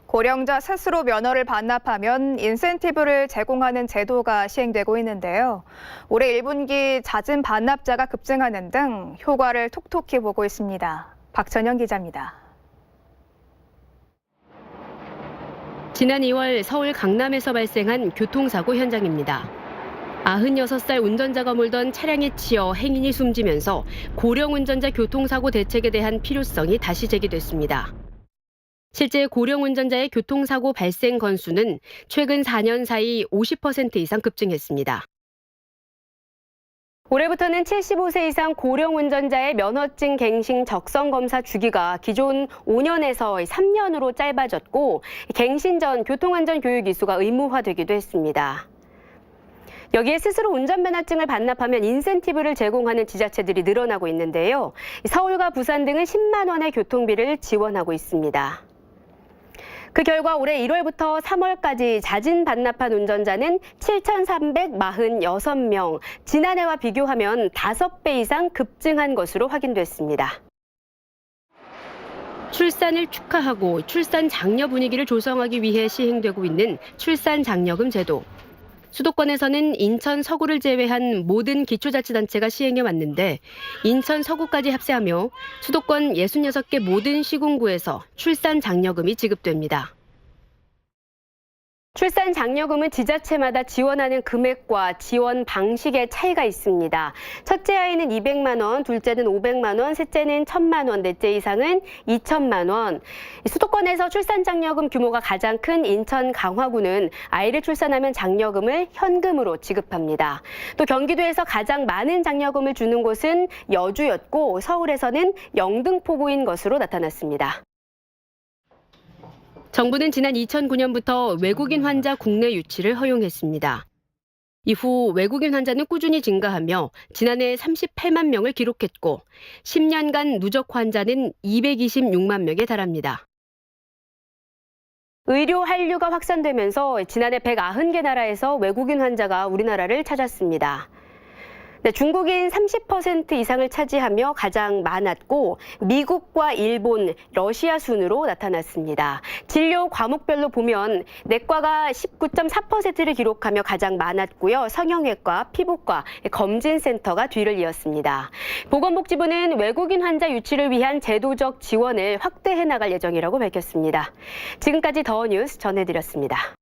고령자 스스로 면허를 반납하면 인센티브를 제공하는 제도가 시행되고 있는데요. 올해 1분기 잦은 반납자가 급증하는 등 효과를 톡톡히 보고 있습니다. 박천영 기자입니다. 지난 2월 서울 강남에서 발생한 교통사고 현장입니다. 96살 운전자가 몰던 차량에 치여 행인이 숨지면서 고령 운전자 교통사고 대책에 대한 필요성이 다시 제기됐습니다. 실제 고령 운전자의 교통사고 발생 건수는 최근 4년 사이 50% 이상 급증했습니다. 올해부터는 75세 이상 고령 운전자의 면허증 갱신 적성 검사 주기가 기존 5년에서 3년으로 짧아졌고 갱신 전 교통안전 교육 이수가 의무화되기도 했습니다. 여기에 스스로 운전면허증을 반납하면 인센티브를 제공하는 지자체들이 늘어나고 있는데요. 서울과 부산 등은 10만 원의 교통비를 지원하고 있습니다. 그 결과 올해 1월부터 3월까지 잦은 반납한 운전자는 7,346명, 지난해와 비교하면 5배 이상 급증한 것으로 확인됐습니다. 출산을 축하하고 출산 장려 분위기를 조성하기 위해 시행되고 있는 출산 장려금 제도. 수도권에서는 인천 서구를 제외한 모든 기초자치단체가 시행해 왔는데 인천 서구까지 합세하며 수도권 66개 모든 시군구에서 출산 장려금이 지급됩니다. 출산 장려금은 지자체마다 지원하는 금액과 지원 방식의 차이가 있습니다. 첫째 아이는 200만 원, 둘째는 500만 원, 셋째는 1,000만 원, 넷째 이상은 2,000만 원. 수도권에서 출산 장려금 규모가 가장 큰 인천 강화구는 아이를 출산하면 장려금을 현금으로 지급합니다. 또 경기도에서 가장 많은 장려금을 주는 곳은 여주였고 서울에서는 영등포구인 것으로 나타났습니다. 정부는 지난 2009년부터 외국인 환자 국내 유치를 허용했습니다. 이후 외국인 환자는 꾸준히 증가하며 지난해 38만 명을 기록했고 10년간 누적 환자는 226만 명에 달합니다. 의료 한류가 확산되면서 지난해 190개 나라에서 외국인 환자가 우리나라를 찾았습니다. 중국인 30% 이상을 차지하며 가장 많았고 미국과 일본, 러시아 순으로 나타났습니다. 진료 과목별로 보면 내과가 19.4%를 기록하며 가장 많았고요. 성형외과, 피부과, 검진센터가 뒤를 이었습니다. 보건복지부는 외국인 환자 유치를 위한 제도적 지원을 확대해 나갈 예정이라고 밝혔습니다. 지금까지 더 뉴스 전해드렸습니다.